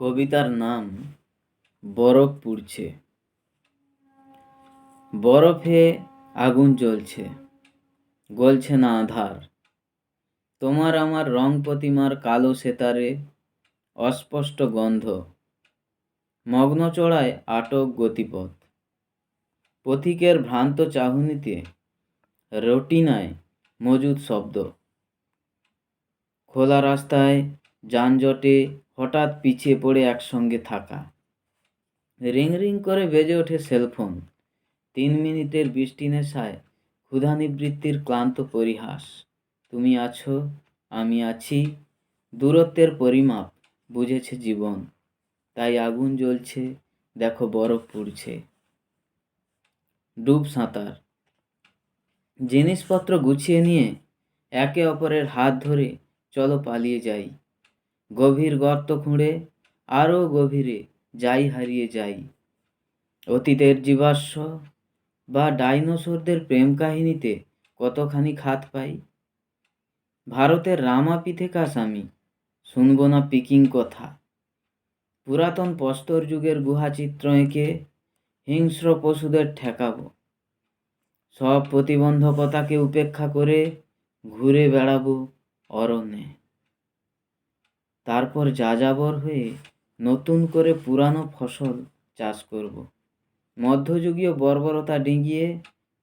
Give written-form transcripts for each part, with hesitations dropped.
কবিতার নাম বরফ পুড়ছে। বরফে আগুন জ্বলছে, গলছে না আধার। তোমার আমার রং প্রতিমার কালো সেতারে অস্পষ্ট গন্ধ। মগ্ন চড়ায় আটক গতিপথ। পথিকের ভ্রান্ত চাহনিতে রটিনায় মজুদ শব্দ। খোলা রাস্তায় যানজটে হঠাৎ পিছিয়ে পড়ে একসঙ্গে থাকা। রিং রিং করে বেজে ওঠে সেলফোন। 3 মিনিটের বৃষ্টি নেশায় ক্ষুধানিবৃত্তির ক্লান্ত পরিহাস। তুমি আছো, আমি আছি, দূরত্বের পরিমাপ বুঝেছে জীবন। তাই আগুন জ্বলছে, দেখো বরফ পুড়ছে। ডুব সাঁতার। জিনিসপত্র গুছিয়ে নিয়ে একে অপরের হাত ধরে চলো পালিয়ে যাই। গভীর গর্ত খুঁড়ে আরও গভীরে যাই হারিয়ে যাই। অতীতের জীবাশ্ম বা ডাইনোসরদের প্রেম কাহিনীতে কতখানি খাত পাই। ভারতের রামাপিথেকাস আমি শুনব না পিকিং কথা। পুরাতন প্রস্তর যুগের গুহাচিত্র এঁকে হিংস্র পশুদের ঠেকাবো। সব প্রতিবন্ধকতাকে উপেক্ষা করে ঘুরে বেড়াবো অরণ্যে। তারপর যাযাবর হয়ে নতুন করে পুরানো ফসল চাষ করব। মধ্যযুগীয় বর্বরতা ডিঙিয়ে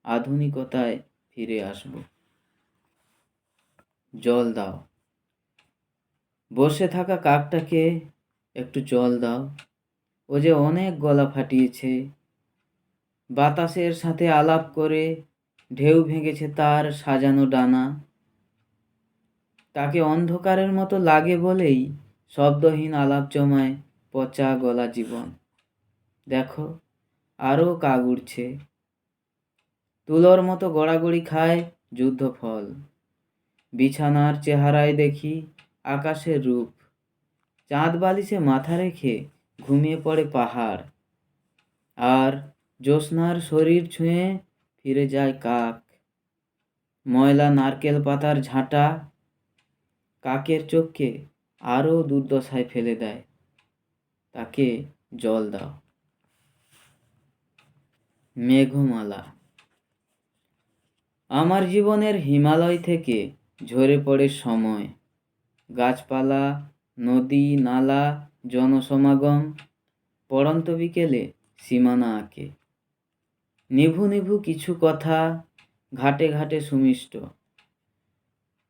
আধুনিকতায় ফিরে আসব। জল দাও। বসে থাকা কাকটাকে একটু জল দাও। ও যে অনেক গলা ফাটিয়েছে। বাতাসের সাথে আলাপ করে ঢেউ ভেঙেছে তার সাজানো ডানা। তাকে অন্ধকারের মতো লাগে বলেই শব্দহীন আলাপ জমায় পচা গলা জীবন। দেখো, আরও কাক উড়ছে। তুলোর মতো গড়াগড়ি খায় যুদ্ধফল। বিছানার চেহারায় দেখি আকাশের রূপ। চাঁদ বালিশে মাথা রেখে ঘুমিয়ে পড়ে পাহাড়। আর জ্যোৎস্নার শরীর ছুঁয়ে ফিরে যায় কাক। ময়লা নারকেল পাতার ঝাঁটা কাকের চোখকে আরও দুর্দশায় ফেলে দেয়। তাকে জল দাও। মেঘমালা। আমার জীবনের হিমালয় থেকে ঝরে পড়ে সময়। গাছপালা, নদী, নালা, জনসমাগম পড়ন্ত বিকেলে সীমানা আঁকে। নিভু নিভু কিছু কথা ঘাটে ঘাটে সুমিষ্ট।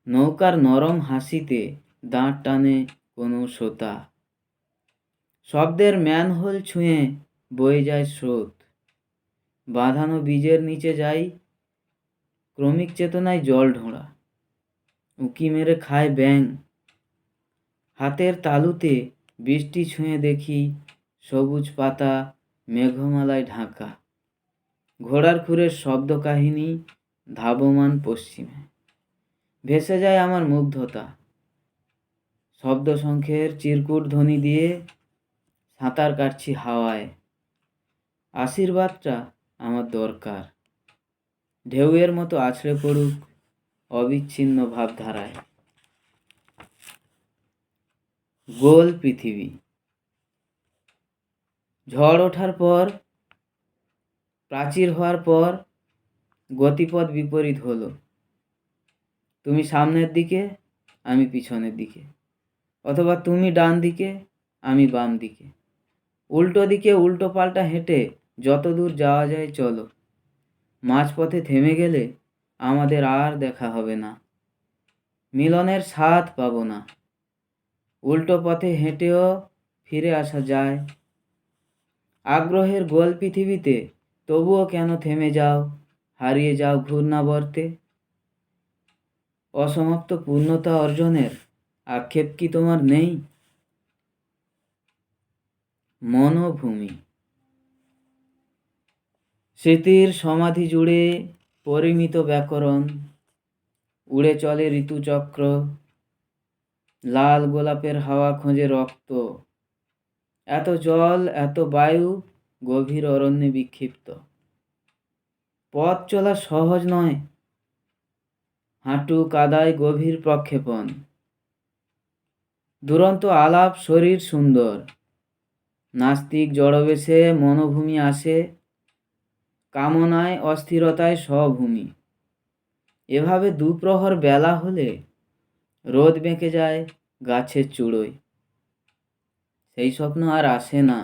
নৌকার নরম হাসিতে দাঁড় টানে কোনো শ্রোতা। শব্দের ম্যানহোল ছুঁয়ে বয়ে যায় স্রোত। বাঁধানো বীজের নিচে যাই ক্রমিক চেতনায় জল ঢোঁড়া। উঁকি মেরে খায় ব্যাঙ। হাতের তালুতে বৃষ্টি ছুঁয়ে দেখি সবুজ পাতা মেঘমালায় ঢাকা। ঘোড়ার খুরের শব্দ কাহিনী ধাবমান পশ্চিমে। ভেসে যায় আমার মুগ্ধতা। শব্দ শঙ্খের চিরকুট ধ্বনি দিয়ে সাঁতার কাটছি হাওয়ায়। আশীর্বাদটা আমার দরকার। ঢেউয়ের মতো আছড়ে পড়ুক অবিচ্ছিন্ন ভাবধারায়। গোল পৃথিবী। ঝড় ওঠার পর, প্রাচীর হওয়ার পর গতিপথ বিপরীত হলো। তুমি সামনের দিকে, আমি পিছনের দিকে। অথবা তুমি ডান দিকে, আমি বাম দিকে। উল্টো দিকে উল্টো পাল্টা হেঁটে যত দূর যাওয়া যায় চলো। মাঝপথে থেমে গেলে আমাদের আর দেখা হবে না। মিলনের স্বাদ পাবো না। উল্টো পথে হেঁটেও ফিরে আসা যায়। আগ্রহের গোল পৃথিবীতে তবুও কেন থেমে যাও, হারিয়ে যাও ঘূর্ণাবর্তে। অসমাপ্ত পূর্ণতা অর্জনের আক্ষেপ কি তোমার নেই? মনোভূমি। স্মৃতির সমাধি জুড়ে পরিমিত ব্যাকরণ। উড়ে চলে ঋতুচক্র। লাল গোলাপের হাওয়া খোঁজে রক্ত। এত জল, এত বায়ু, গভীর অরণ্যে বিক্ষিপ্ত। পথ চলা সহজ নয়। হাঁটু কাদায় গভীর প্রক্ষেপণ। দুরন্ত আলাপ, শরীর সুন্দর। নাস্তিক জড়বেশে মনোভূমি আসে, কামনায় অস্থিরতায় স্বভূমি। এভাবে দুপ্রহর বেলা হলে রোদ বেঁকে যায় গাছের চূড়োয়। সেই স্বপ্ন আর আসে না,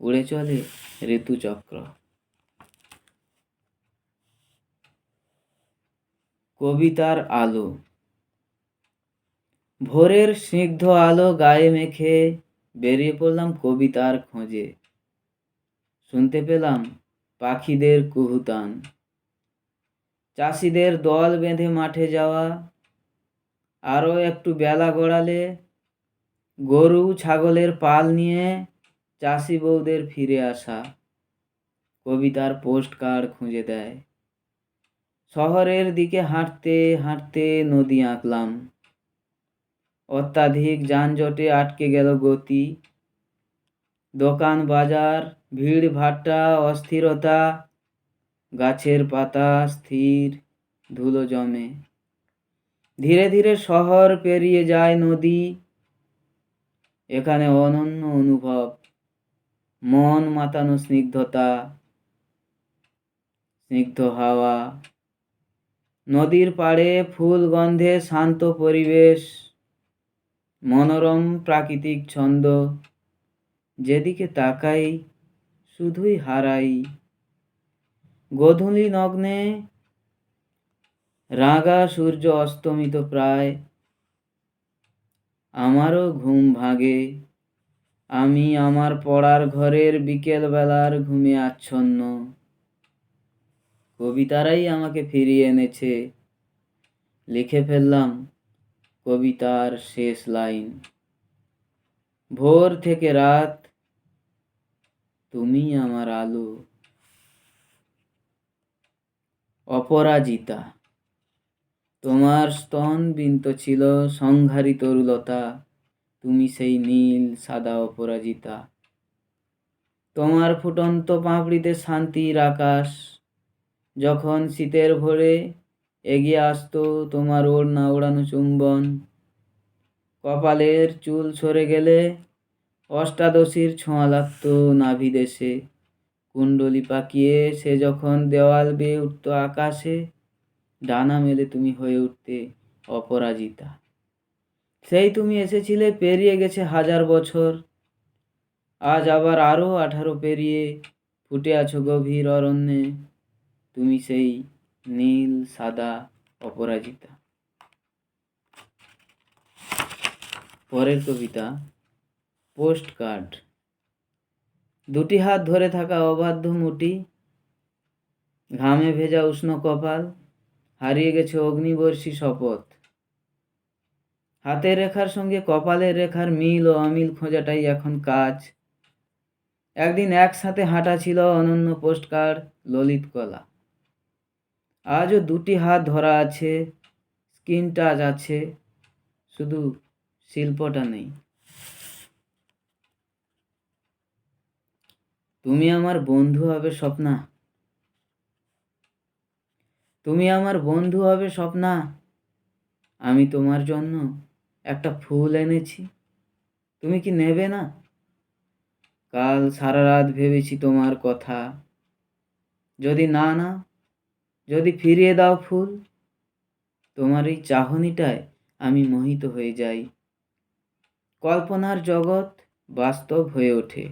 উড়ে চলে ঋতুচক্র। কবিতার আলো। ভোরের স্নিগ্ধ আলো গায়ে মেখে বেরিয়ে পড়লাম কবিতার খোঁজে। শুনতে পেলাম পাখিদের কুহুতান, চাষিদের দল বেঁধে মাঠে যাওয়া, আরও একটু বেলা গড়ালে গরু ছাগলের পাল নিয়ে চাষি বউদের ফিরে আসা। কবিতার পোস্ট কার্ড খুঁজে দেয়। শহরের দিকে হাঁটতে হাঁটতে নদী আঁকলাম, অত্যাধিক যানজটে আটকে গেল গতি। দোকান বাজার, ভিড় ভাট্টা, অস্থিরতা, গাছের পাতা স্থির, ধুলো জমে। ধীরে ধীরে শহর পেরিয়ে যায় নদী, এখানে অনন্য অনুভব, মন মাতানো স্নিগ্ধতা, স্নিগ্ধ হাওয়া, নদীর পাড়ে ফুল গন্ধে শান্ত পরিবেশ, মনোরম প্রাকৃতিক ছন্দ। যেদিকে তাকাই শুধুই হারাই। গোধূলি লগ্নে রাঙা সূর্য অস্তমিত প্রায়, আমারও ঘুম ভাঙে। আমি আমার পড়ার ঘরের বিকেল বেলার ঘুমে আচ্ছন্ন। কবিতারাই আমাকে ফিরিয়ে এনেছে। লিখে ফেললাম কবিতার শেষ লাইন। ভোর থেকে রাত, তুমি আমার আলো। অপরাজিতা। তোমার স্তন বিন্ত ছিল সংহারী তরুলতা, তুমি সেই নীল সাদা অপরাজিতা। তোমার ফুটন্ত পাপড়িতে শান্তির আকাশ, যখন শীতের ভোরে এগিয়ে আসতো তোমার ওড়না ওড়ানো চুম্বন। কপালের চুল সরে গেলে অষ্টাদশীর ছোঁয়া লাগতো নাভি দেশে। কুণ্ডলি পাকিয়ে সে যখন দেওয়াল বেয়ে উঠত আকাশে, ডানা মেলে তুমি হয়ে উঠতে অপরাজিতা। সেই তুমি এসেছিলে, পেরিয়ে গেছে 1000 বছর, আজ আবার আরো 18 পেরিয়ে ফুটে আছো গভীর অরণ্যে, তুমি সেই নীল সাদা অপরাজিতা। পরের কবিতা, পোস্ট কার্ড। দুটি হাত ধরে থাকা অবাধ্য মুটি, ঘামে ভেজা উষ্ণ কপাল, হারিয়ে গেছে অগ্নিবর্ষী শপথ। হাতের রেখার সঙ্গে কপালের রেখার মিল ও অমিল খোঁজাটাই এখন কাজ। একদিন একসাথে হাঁটা ছিল অনন্য পোস্টকার্ড, ললিত কলা। আজও দুটি হাত ধরা আছে, স্কিন টাচ আছে, শুধু শিল্পটা নেই। তুমি আমার বন্ধু হবে স্বপ্না, তুমি আমার বন্ধু হবে স্বপ্না। আমি তোমার জন্য একটা ফুল এনেছি, তুমি কি নেবে না? কাল সারা রাত ভেবেছি তোমার কথা, যদি না নাও, যদি ফিরিয়ে দাও ফুল। তোমার এই চাহনিটায় আমি মোহিত হয়ে যাই। কল্পনার জগৎ বাস্তব হয়ে ওঠে।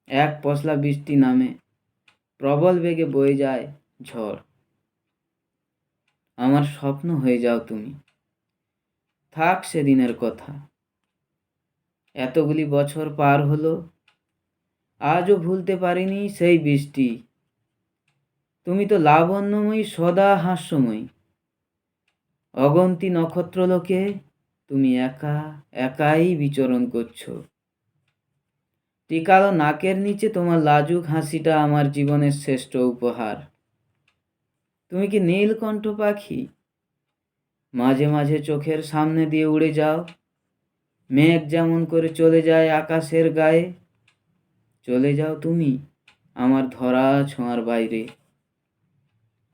এক পশলা বৃষ্টি নামে, প্রবল বেগে বয়ে যায় ঝড়। আমার স্বপ্ন হয়ে যাও তুমি। থাক সেদিনের কথা, এতগুলি বছর পার হলো, আজও ভুলতে পারিনি সেই বৃষ্টি। তুমি তো লাবণ্যময়ী, সদা হাস্যময়ী। অগন্তি নক্ষত্রলোকে তুমি একা একাই বিচরণ করছো। টিকালো নাকের নিচে তোমার লাজুক হাসিটা আমার জীবনের শ্রেষ্ঠ উপহার। তুমি কি নীলকণ্ঠ পাখি? মাঝে মাঝে চোখের সামনে দিয়ে উড়ে যাও, মেঘ যেমন করে চলে যায় আকাশের গায়ে। চলে যাও তুমি আমার ধরা ছোঁয়ার বাইরে।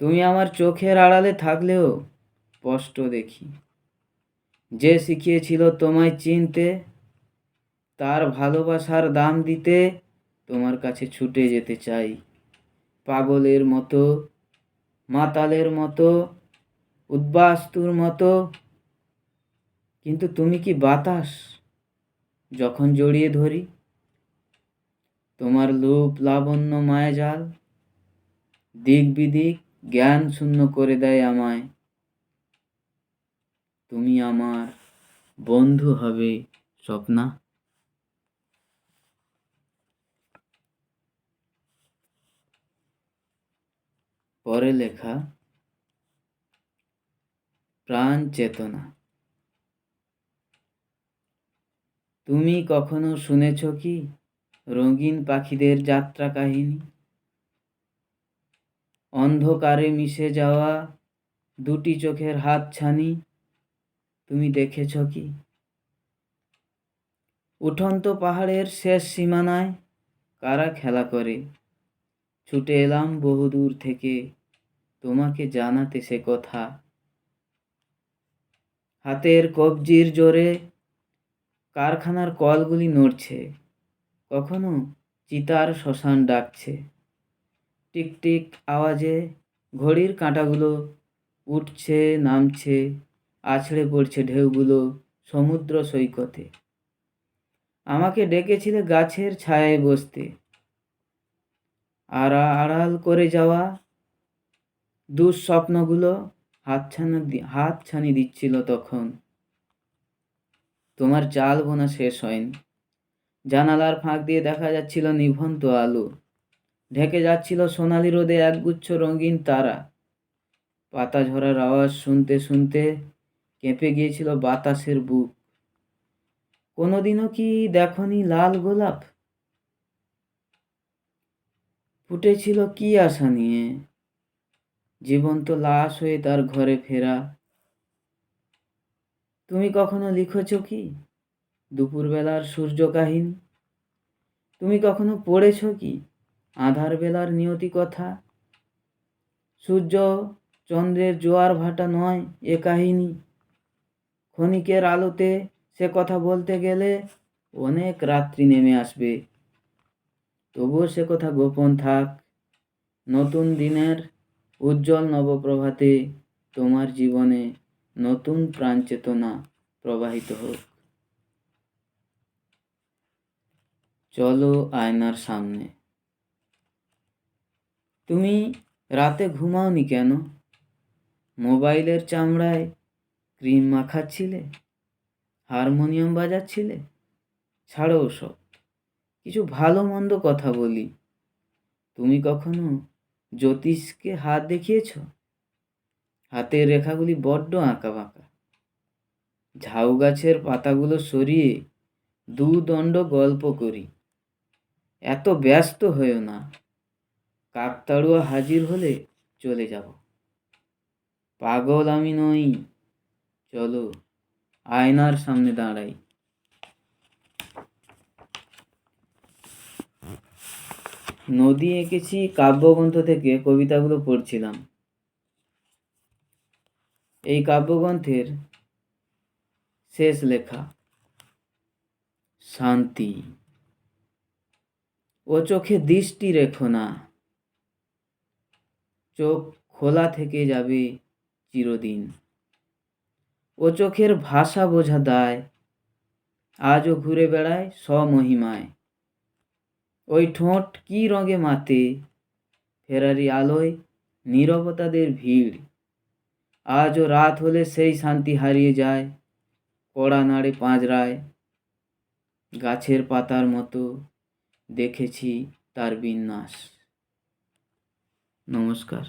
তুমি আমার চোখের আড়ালে থাকলেও স্পষ্ট দেখি। যে শিখিয়েছিল তোমায় চিনতে, তার ভালোবাসার দাম দিতে তোমার কাছে ছুটে যেতে চাই, পাগলের মতো, মাতালের মতো, উদ্বাস্তুর মতো। কিন্তু তুমি কি বাতাস? যখন জড়িয়ে ধরি তোমার লোভ লাবণ্য মায়াজাল দিক বিদিক জ্ঞান শূন্য করে দেয় আমায়। তুমি আমার বন্ধু হবে স্বপ্না। পরে লেখা প্রাণ চেতনা। তুমি কখনো শুনেছ কি রঙিন পাখিদের যাত্রা কাহিনী? অন্ধকারে মিশে যাওয়া দুটি চোখের হাতছানি তুমি দেখেছ কি? উঠন্ত পাহাড়ের শেষ সীমানায় কারা খেলা করে? ছুটে এলাম বহুদূর থেকে তোমাকে জানাতে সে কথা। হাতের কবজির জোরে কারখানার কলগুলি নড়ছে, কখনো চিতার শ্মশান ডাকছে। টিকটিক আওয়াজে ঘড়ির কাঁটাগুলো উঠছে নামছে, আছড়ে পড়ছে ঢেউগুলো সমুদ্র সৈকতে। আমাকে ডেকেছিলে গাছের ছায়ায় বসতে, আর আড়াল করে যাওয়া দুঃস্বপ্নগুলো হাতছানি দিচ্ছিল তখন। তোমার চাল বোনা শেষ হয়নি, জানালার ফাঁক দিয়ে দেখা যাচ্ছিল নিভন্ত আলো, ঢেকে যাচ্ছিল সোনালি রোদে একগুচ্ছ রঙিন তারা। পাতা ঝরার আওয়াজ শুনতে শুনতে কেঁপে গিয়েছিল বাতাসের বুক। কোনোদিনও কি দেখনি লাল গোলাপ? ফুটেছিল কি আশা নিয়ে, জীবন্ত লাশ হয়ে তার ঘরে ফেরা। তুমি কখনো লিখেছ কি দুপুরবেলার সূর্য কাহিনী? তুমি কখনো পড়েছ কি আধার বেলার নিয়তি কথা? সূর্য চন্দ্রের জোয়ার ভাটা নয় এ কাহিনী। ক্ষণিকের আলোতে সে কথা বলতে গেলে অনেক রাত্রি নেমে আসবে। তবুও সে কথা গোপন থাক। নতুন দিনের উজ্জ্বল নবপ্রভাতে তোমার জীবনে নতুন প্রাণ চেতনা প্রবাহিত হোক। চলো আয়নার সামনে। তুমি রাতে ঘুমাওনি কেন? মোবাইলের চামড়ায় ক্রিম মাখাচ্ছিলে, হারমোনিয়াম বাজাচ্ছিলে। ছাড়ো ওসব, কিছু ভালো মন্দ কথা বলি। তুমি কখনো জ্যোতিষকে হাত দেখিয়েছ? হাতের রেখাগুলি বড্ড আঁকা বাঁকা। ঝাউ গাছের পাতাগুলো সরিয়ে দুদণ্ড গল্প করি। এত ব্যস্ত হয়েও না, কাকতাড়ুয়া হাজির হলে চলে যাব। পাগল আমি নই, চলো আয়নার সামনে দাঁড়াই। নদী এঁকেছি কাব্যগ্রন্থ থেকে কবিতাগুলো পড়ছিলাম। এই কাব্যগ্রন্থের শেষ লেখা শান্তি। ও চোখে দৃষ্টি রেখো না, চোখ খোলা থেকে যাবে চিরদিন। ও চোখের ভাষা বোঝা দায়, আজও ঘুরে বেড়ায় স্বমহিমায়। ওই ঠোঁট কি রঙে মাতে, ফেরারি আলোয় নীরবতাদের ভিড়। আজও রাত হলে সেই শান্তি হারিয়ে যায়, কড়া নাড়ে পাঁজরায়। গাছের পাতার মতো দেখেছি তার বিন্যাস। নমস্কার।